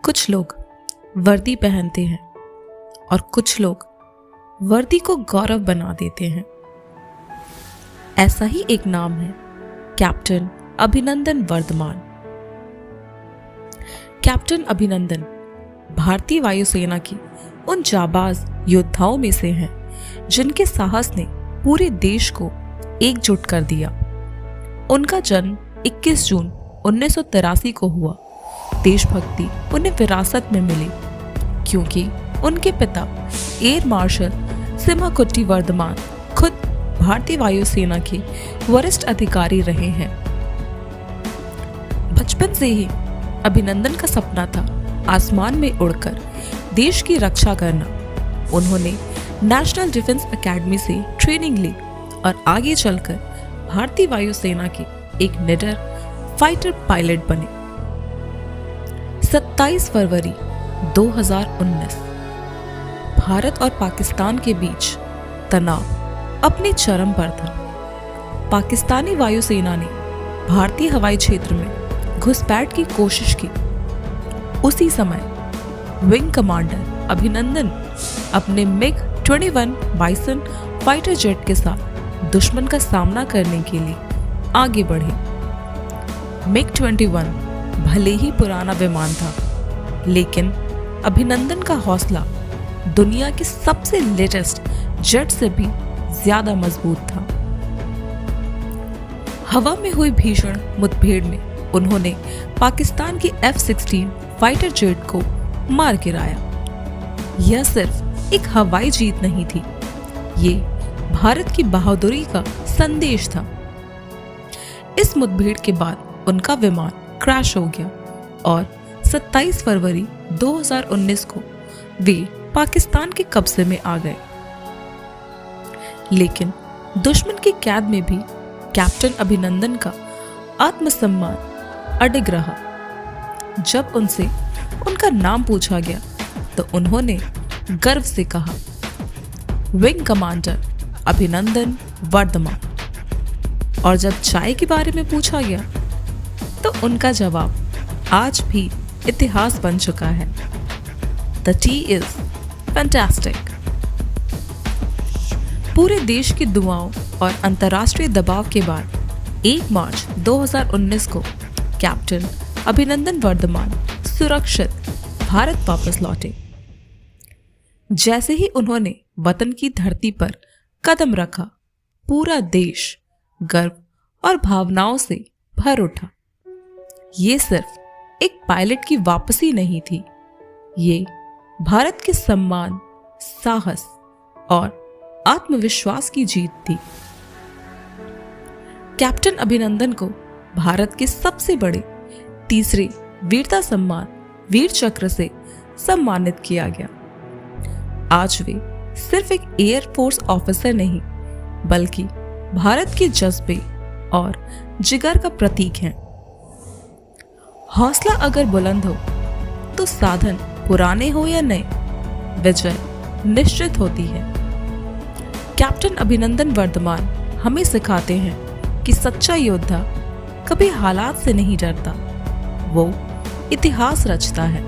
कुछ लोग वर्दी पहनते हैं और कुछ लोग वर्दी को गौरव बना देते हैं। ऐसा ही एक नाम है कैप्टन अभिनंदन वर्धमान। कैप्टन अभिनंदन भारतीय वायुसेना की उन जाबाज योद्धाओं में से हैं जिनके साहस ने पूरे देश को एकजुट कर दिया। उनका जन्म 21 जून 1983 को हुआ। देशभक्ति उन्हें विरासत में मिली क्योंकि उनके पिता एयर मार्शल सिमाकुट्टी वर्धमान खुद भारतीय वायुसेना के वरिष्ठ अधिकारी रहे हैं। बचपन से ही अभिनंदन का सपना था आसमान में उड़कर देश की रक्षा करना। उन्होंने नेशनल डिफेंस एकेडमी से ट्रेनिंग ली और आगे चलकर भारतीय वायुसेना के एक निडर फाइटर पायलट बने। 27 फरवरी 2019 भारत और पाकिस्तान के बीच तनाव अपने चरम पर था। पाकिस्तानी वायुसेना ने भारतीय हवाई क्षेत्र में घुसपैठ की कोशिश की। उसी समय विंग कमांडर अभिनंदन अपने मिग 21 बाइसन फाइटर जेट के साथ दुश्मन का सामना करने के लिए आगे बढ़े। मिग 21 भले ही पुराना विमान था, लेकिन अभिनंदन का हौसला दुनिया के सबसे लेटेस्ट जेट से भी ज्यादा मजबूत था। हवा में हुई भीषण मुठभेड़ में उन्होंने पाकिस्तान की F-16 फाइटर जेट को मार गिराया। यह सिर्फ एक हवाई जीत नहीं थी, ये भारत की बहादुरी का संदेश था। इस मुठभेड़ के बाद उनका विमान क्रैश हो गया और 27 फरवरी 2019 को वे पाकिस्तान के कब्जे में आ गए। लेकिन दुश्मन की कैद में भी कैप्टन अभिनंदन का आत्मसम्मान अडिग रहा। जब उनसे उनका नाम पूछा गया तो उन्होंने गर्व से कहा, विंग कमांडर अभिनंदन वर्धमान। और जब चाय के बारे में पूछा गया तो उनका जवाब आज भी इतिहास बन चुका है, द टी इज फैंटास्टिक। पूरे देश की दुआओं और अंतर्राष्ट्रीय दबाव के बाद 1 मार्च 2019 को कैप्टन अभिनंदन वर्धमान सुरक्षित भारत वापस लौटे। जैसे ही उन्होंने वतन की धरती पर कदम रखा, पूरा देश गर्व और भावनाओं से भर उठा। ये सिर्फ एक पायलट की वापसी नहीं थी, ये भारत के सम्मान, साहस और आत्मविश्वास की जीत थी। कैप्टन अभिनंदन को भारत के सबसे बड़े तीसरे वीरता सम्मान वीर चक्र से सम्मानित किया गया। आज वे सिर्फ एक एयर फोर्स ऑफिसर नहीं, बल्कि भारत के जज्बे और जिगर का प्रतीक हैं। हौसला अगर बुलंद हो तो साधन पुराने हो या नए, विजय निश्चित होती है। कैप्टन अभिनंदन वर्धमान हमें सिखाते हैं कि सच्चा योद्धा कभी हालात से नहीं डरता, वो इतिहास रचता है।